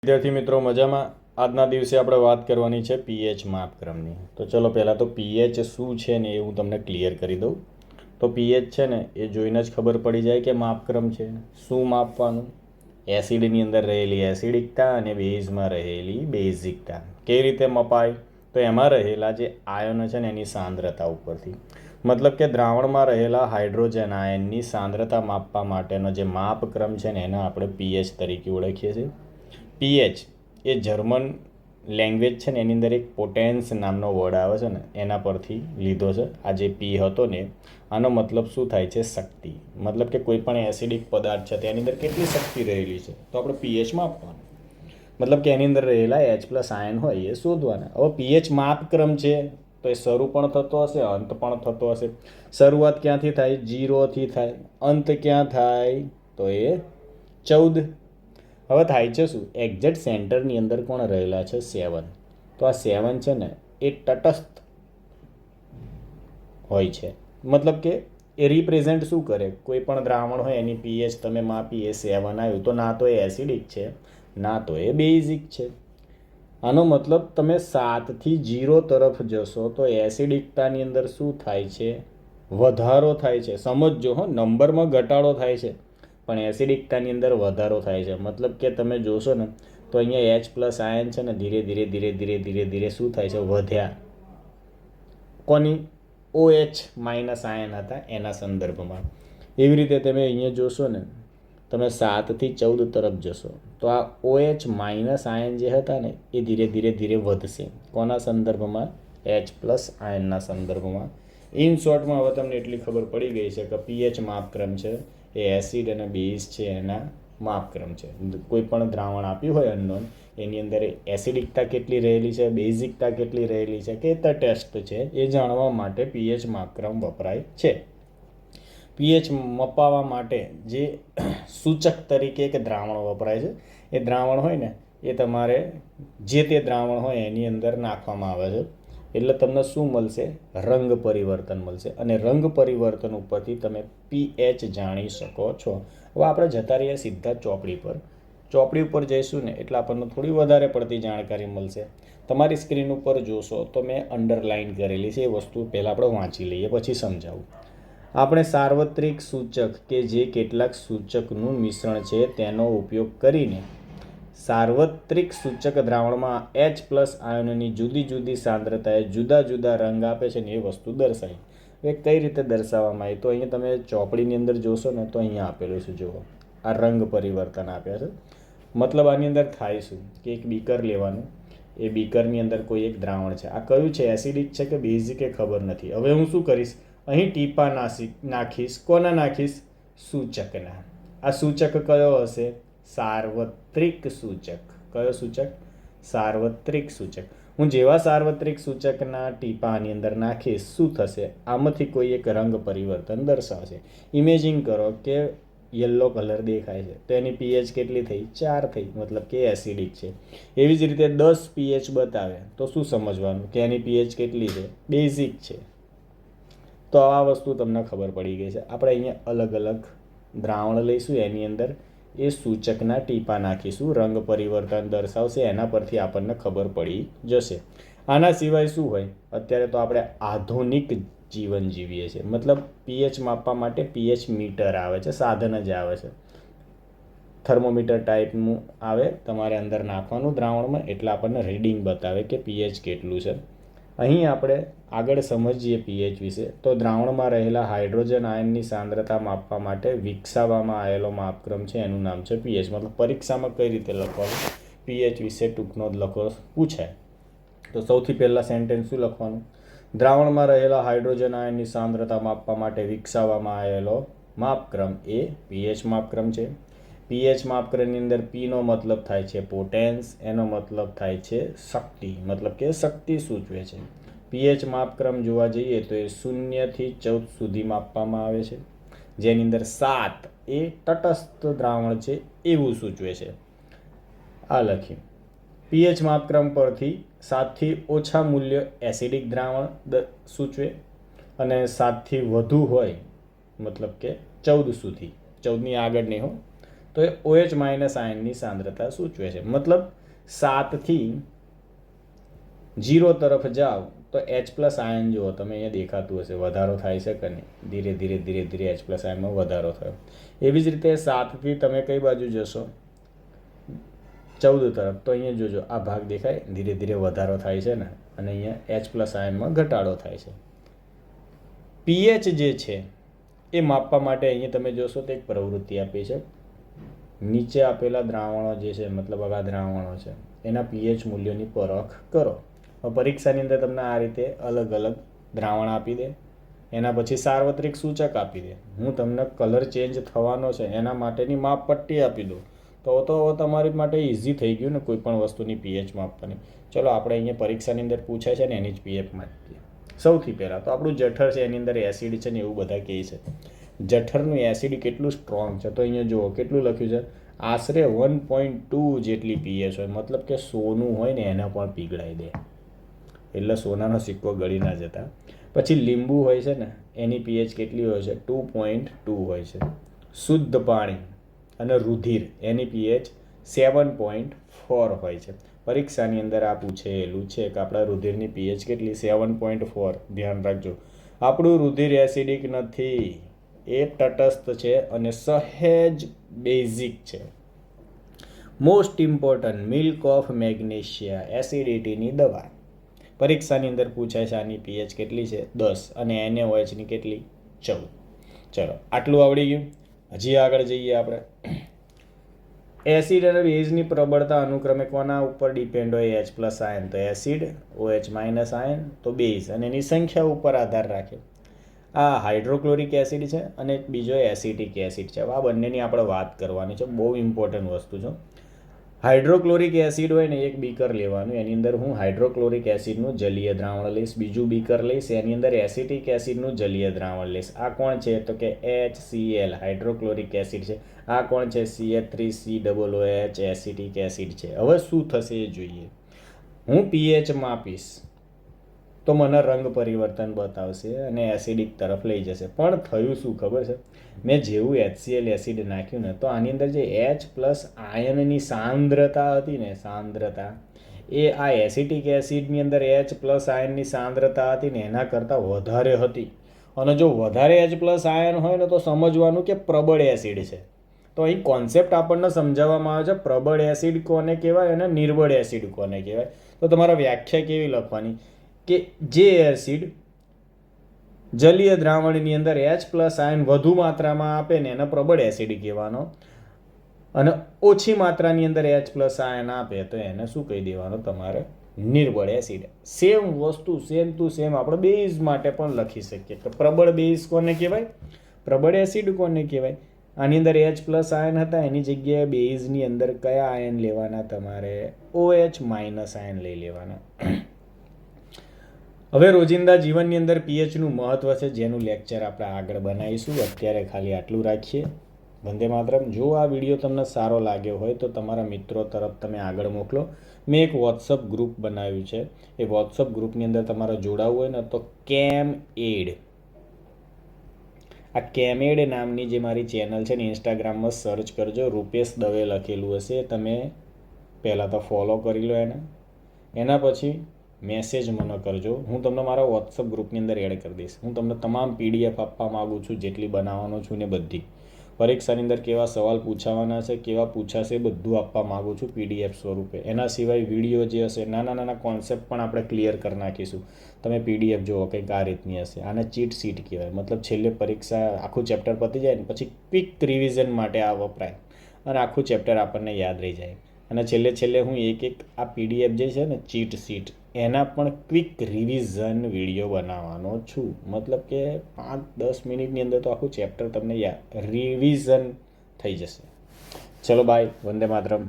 વિદ્યાર્થી મિત્રો મજામાં? આજના દિવસે આપણે વાત કરવાની છે પીએચ માપક્રમની. તો ચલો પહેલાં તો પીએચ શું છે ને એ હું તમને ક્લિયર કરી દઉં. તો પીએચ છે ને એ જોઈને જ ખબર પડી જાય કે માપક્રમ છે. શું માપવાનું? એસિડની અંદર રહેલી એસિડિકતા અને બેઝમાં રહેલી બેઝિકતા. કેવી રીતે મપાય? તો એમાં રહેલા જે આયનો છે ને એની સાંદ્રતા ઉપરથી, મતલબ કે દ્રાવણમાં રહેલા હાઇડ્રોજન આયનની સાંદ્રતા માપવા માટેનો જે માપક્રમ છે ને એને આપણે પીએચ તરીકે ઓળખીએ છીએ. પીએચ એ જર્મન લેંગ્વેજ છે ને એની અંદર એક પોટેન્સ નામનો વર્ડ આવે છે ને એના પરથી લીધો છે. આ જે પી હતો ને આનો મતલબ શું થાય છે? શક્તિ. મતલબ કે કોઈ પણ એસિડિક પદાર્થ છે તેની અંદર કેટલી શક્તિ રહેલી છે તો આપણે પીએચ માપવાનું. મતલબ કે એની અંદર રહેલા H+ આયન હોય એ શોધવાના. હવે પીએચ માપક્રમ છે તો એ શરૂ પણ થતો હશે, અંત પણ થતો હશે. શરૂઆત ક્યાંથી થાય? 0થી થાય. અંત ક્યાં થાય? તો એ 14. હવે થાય છે શું? એક્ઝેક્ટ સેન્ટરની અંદર કોણ રહેલા છે? 7. તો આ 7 છે ને એ તટસ્થ હોય છે. મતલબ કે એ રિપ્રેઝેન્ટ શું કરે? કોઈ પણ દ્રાવણ હોય એની પીએચ તમે માપી એ 7 આવ્યું તો ના તો એ એસિડિક છે ના તો એ બેઝિક છે. આનો મતલબ તમે 7થી 0 તરફ જશો તો એસિડિકતાની અંદર શું થાય છે? વધારો થાય છે. સમજજો હો, નંબરમાં ઘટાડો થાય છે પણ એસિડિકતાની અંદર વધારો થાય છે. મતલબ કે તમે જોશો ને તો અહીંયા H+ આયન છે ને ધીરે ધીરે શું થાય છે? વધ્યા. કોની? OH- આયન હતા એના સંદર્ભમાં. એવી રીતે તમે અહીંયા જોશો ને તમે 7થી 14 તરફ જશો તો આ OH- આયન જે હતા ને એ ધીરે ધીરે વધશે. કોના સંદર્ભમાં? H+ આયનના સંદર્ભમાં. ઇન શોર્ટમાં હવે તમને એટલી ખબર પડી ગઈ છે કે પીએચ માપક્રમ છે એ એસિડ અને બેઝ છે એના માપક્રમ છે. કોઈ પણ દ્રાવણ આપ્યું હોય અનનોન એની અંદર એસિડિકતા કેટલી રહેલી છે, બેઝિકતા કેટલી રહેલી છે કે તટસ્થ છે એ જાણવા માટે પીએચ માપક્રમ વપરાય છે. પીએચ મપાવવા માટે જે સૂચક તરીકે એક દ્રાવણ વપરાય છે. એ દ્રાવણ હોય ને એ તમારે જે તે દ્રાવણ હોય એની અંદર નાખવામાં આવે છે એટલે તમને શું મળશે? રંગ પરિવર્તન મળશે. અને રંગ પરિવર્તન ઉપરથી તમે પીએચ જાણી શકો છો. હવે આપણે જતા રહીએ સીધા ચોપડી પર. ચોપડી ઉપર જઈશું ને એટલે આપણને થોડી વધારે પડતી જાણકારી મળશે. તમારી સ્ક્રીન ઉપર જોશો તો મેં અંડરલાઇન કરેલી છે. એ વસ્તુ પહેલાં આપણે વાંચી લઈએ પછી સમજાવું. આપણે સાર્વત્રિક સૂચક કે જે કેટલાક સૂચકનું મિશ્રણ છે તેનો ઉપયોગ કરીને સાર્વત્રિક સૂચક દ્રાવણમાં H+ આયનોની જુદી જુદી સાંદ્રતાએ જુદા જુદા રંગ આપે છે ને એ વસ્તુ દર્શાવી. એ કઈ રીતે દર્શાવવામાં આવી? તો અહીંયા તમે ચોપડીની અંદર જોશો ને તો અહીંયા આપેલું છે. જુઓ, આ રંગ પરિવર્તન આપ્યા છે. મતલબ આની અંદર થાય શું કે એક બીકર લેવાનું, એ બીકરની અંદર કોઈ એક દ્રાવણ છે. આ કયું છે? એસિડિક છે કે બેઝિક એ ખબર નથી. હવે હું શું કરીશ? અહીં ટીપા નાખીશ. કોના નાખીશ? સૂચકના. આ સૂચક કયો હશે? સાર્વત્રિક સૂચક. કયો સૂચક? સાર્વત્રિક સૂચક. હું જેવા સાર્વત્રિક સૂચકના ટીપાની અંદર નાખીશ શું થશે? આમાંથી કોઈ એક રંગ પરિવર્તન દર્શાવશે. ઇમેજિન કરો કે યલો કલર દેખાય છે તો એની પીએચ કેટલી થઈ? 4 થઈ. મતલબ કે એસિડિક છે. એવી જ રીતે 10 પીએચ બતાવે તો શું સમજવાનું કે એની પીએચ કેટલી છે? બેઝિક છે. તો આ વસ્તુ તમને ખબર પડી ગઈ છે. આપણે અહીંયા અલગ અલગ દ્રાવણ લઈશું, એની અંદર એ સૂચકના ટીપા નાખીશું, રંગ પરિવર્તન દર્શાવશે. એના પરથી આપણને ખબર પડી જશે. આના સિવાય શું હોય? અત્યારે તો આપણે આધુનિક જીવન જીવીએ છીએ. મતલબ પીએચ માપવા માટે પીએચ મીટર આવે છે, સાધન જ આવે છે. થર્મોમીટર ટાઈપનું આવે, તમારે અંદર નાખવાનું દ્રાવણમાં એટલે આપણને રીડિંગ બતાવે કે પીએચ કેટલું છે. અહીં આપણે આગળ સમજીએ પીએચ વિશે. તો દ્રાવણમાં રહેલા હાઇડ્રોજન આયનની સાંદ્રતા માપવા માટે વિકસાવવામાં આવેલો માપક્રમ છે એનું નામ છે પીએચ. મતલબ પરીક્ષામાં કઈ રીતે લખવાનું? પીએચ વિશે ટૂંકનો જ લખો પૂછાય તો સૌથી પહેલાં સેન્ટેન્સ શું લખવાનું? દ્રાવણમાં રહેલા હાઇડ્રોજન આયનની સાંદ્રતા માપવા માટે વિકસાવવામાં આવેલો માપક્રમ એ પીએચ માપક્રમ છે. પીએચ માપક્રમની અંદર પીનો મતલબ થાય છે પોટેન્સ, એનો મતલબ થાય છે શક્તિ. મતલબ કે શક્તિ સૂચવે છે. પીએચ માપક્રમ જોવા જઈએ તો એ 0થી 14 સુધી માપવામાં આવે છે, જેની અંદર 7 એ તટસ્થ દ્રાવણ છે એવું સૂચવે છે. આ લખ્યું. પીએચ માપક્રમ પરથી 7થી ઓછા મૂલ્ય એસિડિક દ્રાવણ સૂચવે અને 7થી વધુ હોય મતલબ કે 14 સુધી, 14ની આગળ નહીં હો, તો એ OH માઇનસ આયનની સાંદ્રતા સૂચવે છે. મતલબ 7થી 0 તરફ જાઓ તો H પ્લસ આયન જુઓ તમે અહીંયા દેખાતું હશે વધારો થાય છે કે નહીં, ધીરે ધીરે ધીરે ધીરે H પ્લસ આયનમાં વધારો થયો. એવી જ રીતે 7થી તમે કઈ બાજુ જશો 14 તરફ તો અહીંયા જોજો આ ભાગ દેખાય ધીરે ધીરે વધારો થાય છે ને, અને અહીંયા H પ્લસ આયનમાં ઘટાડો થાય છે. pH જે છે એ માપવા માટે અહીંયા તમે જોશો તો એક પ્રવૃત્તિ આપી છે. નીચે આપેલા દ્રાવણો જે છે મતલબ આ દ્રાવણો છે એના pH મૂલ્યોની પરખ કરો. પરીક્ષાની અંદર તમને આ રીતે અલગ અલગ દ્રાવણ આપી દે, એના પછી સાર્વત્રિક સૂચક આપી દે, હું તમને કલર ચેન્જ થવાનો છે એના માટેની માપપટ્ટી આપી દઉં તો તમારી માટે ઇઝી થઈ ગયું ને કોઈ પણ વસ્તુની pH માપવાની. ચલો આપણે અહીંયા પરીક્ષાની અંદર પૂછાય છે ને એની જ pH માપીએ. સૌથી પહેલાં તો આપણું જઠર છે એની અંદર એસિડ છે ને એવું બધા કહે છે. જઠરનું એસિડ કેટલું સ્ટ્રોંગ છે તો અહીંયા જુઓ કેટલું લખ્યું છે, આશરે 1.2 જેટલી pH હોય, મતલબ કે સોનું હોય ને એને પણ પીગળાઈ દે, એટલે સોનાનો સિક્કો ગળી ના જતા. પછી લીંબુ હોય છે ને એની pH કેટલી હોય છે 2.2 હોય છે. શુદ્ધ પાણી અને રુધિર એની pH 7.4 હોય છે. પરીક્ષાની અંદર આ પૂછેલું છે કે આપણા રુધિરની pH કેટલી 7.4. ધ્યાન રાખજો આપણું રુધિર એસિડિક નથી, એ તટસ્થ છે અને સહેજ બેઝિક છે. Most important milk of magnesia એસિડિટીની દવા. પરીક્ષાની અંદર પૂછાય છે આની pH કેટલી છે 10 અને NaOHની કેટલી 14. ચલો આટલું આવડી ગયું. હજી આગળ જઈએ આપણે. એસિડ અને બેઝની પ્રબળતા અનુક્રમે કોના ઉપર ડિપેન્ડ હોય, H પ્લસ આયન તો એસિડ, OH માઇનસ આયન તો બેઝ, અને એની સંખ્યા ઉપર આધાર રાખે. આ હાઇડ્રોક્લોરિક એસિડ છે અને બીજો એસિટિક એસિડ છે. આ બંનેની આપણે વાત કરવાની છે, બહુ ઇમ્પોર્ટન્ટ વસ્તુ છે. હાઇડ્રોક્લોરિક એસિડ હોય ને એક બીકર લેવાનું, એની અંદર હું હાઇડ્રોક્લોરિક એસિડનું જલીય દ્રાવણ લઈશ, બીજું બીકર લઈશ એની અંદર એસિટિક એસિડનું જલીય દ્રાવણ લઈશ. આ કોણ છે તો કે HCl હાઇડ્રોક્લોરિક એસિડ છે. આ કોણ છે CH3COOH એસિટિક એસિડ છે. હવે શું થશે એ જોઈએ. હું pH માપીશ તો મને રંગ પરિવર્તન બતાવશે અને એસિડિક તરફ લઈ જશે. પણ થયું શું ખબર છે, મેં જેવું HCl એસિડ નાખ્યું ને તો આની અંદર જે H પ્લસ આયનની સાંદ્રતા હતી ને સાંદ્રતા એ આ એસિટિક એસિડની અંદર H પ્લસ આયનની સાંદ્રતા હતી ને એના કરતાં વધારે હતી. અને જો વધારે H પ્લસ આયન હોય ને તો સમજવાનું કે પ્રબળ એસિડ છે. તો અહીં કોન્સેપ્ટ આપણને સમજાવવામાં આવે છે પ્રબળ એસિડ કોને કહેવાય અને નિર્બળ એસિડ કોને કહેવાય. તો તમારે વ્યાખ્યા કેવી લખવાની કે જે એસિડ જલીય દ્રાવણની અંદર H પ્લસ આયન વધુ માત્રામાં આપે ને એને પ્રબળ એસિડ કહેવાનો, અને ઓછી માત્રાની અંદર H પ્લસ આયન આપે તો એને શું કહી દેવાનું તમારે નિર્બળ એસિડ. સેમ વસ્તુ સેમ ટુ સેમ આપણે બેઝ માટે પણ લખી શકીએ કે પ્રબળ બેઝ કોને કહેવાય, પ્રબળ એસિડ કોને કહેવાય. આની અંદર H પ્લસ આયન હતા એની જગ્યાએ બેઝની અંદર કયા આયન લેવાના તમારે OH માઇનસ આયન લઈ લેવાના. હવે રોજિંદા જીવનની અંદર pHનું મહત્ત્વ છે જેનું લેક્ચર આપણે આગળ બનાવીશું. અત્યારે ખાલી આટલું રાખીએ. વંદે માતરમ. જો આ વિડીયો તમને સારો લાગ્યો હોય તો તમારા મિત્રો તરફ તમે આગળ મોકલો. મેં એક વોટ્સઅપ ગ્રુપ બનાવ્યું છે, એ વોટ્સઅપ ગ્રુપની અંદર તમારે જોડાવવું હોય ને તો ChemAid, આ ChemAid નામની જે મારી ચેનલ છે ને ઇન્સ્ટાગ્રામમાં સર્ચ કરજો, રૂપેશ દવે લખેલું હશે, તમે પહેલાં તો ફોલો કરી લો એને, એના પછી મેસેજ મને કરજો, હું તમને મારા વોટ્સઅપ ગ્રુપની અંદર એડ કરી દઈશ. હું તમને તમામ PDF આપવા માગું છું જેટલી બનાવવાનો છું ને બધી. પરીક્ષાની અંદર કેવા સવાલ પૂછાવાના છે, કેવા પૂછાશે, બધું આપવા માગું છું PDF સ્વરૂપે. એના સિવાય વિડીયો જે હશે નાના નાના કોન્સેપ્ટ પણ આપણે ક્લિયર કરી નાખીશું. તમે PDF જુઓ કંઈક આ રીતની હશે. આને ચીટ સીટ કહેવાય, મતલબ છેલ્લે પરીક્ષા આખું ચેપ્ટર પતી જાય ને પછી ક્વિક રિવિઝન માટે આ વપરાય અને આખું ચેપ્ટર આપણને યાદ રહી જાય. અને છેલ્લે હું એક આ PDF જે છે ને ચીટ સીટ એના પણ ક્વિક રિવિઝન વિડીયો બનાવવાનો છું. મતલબ કે 5-10 મિનિટની અંદર તો આખું ચેપ્ટર તમને રિવિઝન થઈ જશે. ચલો બાય, વંદે માતરમ.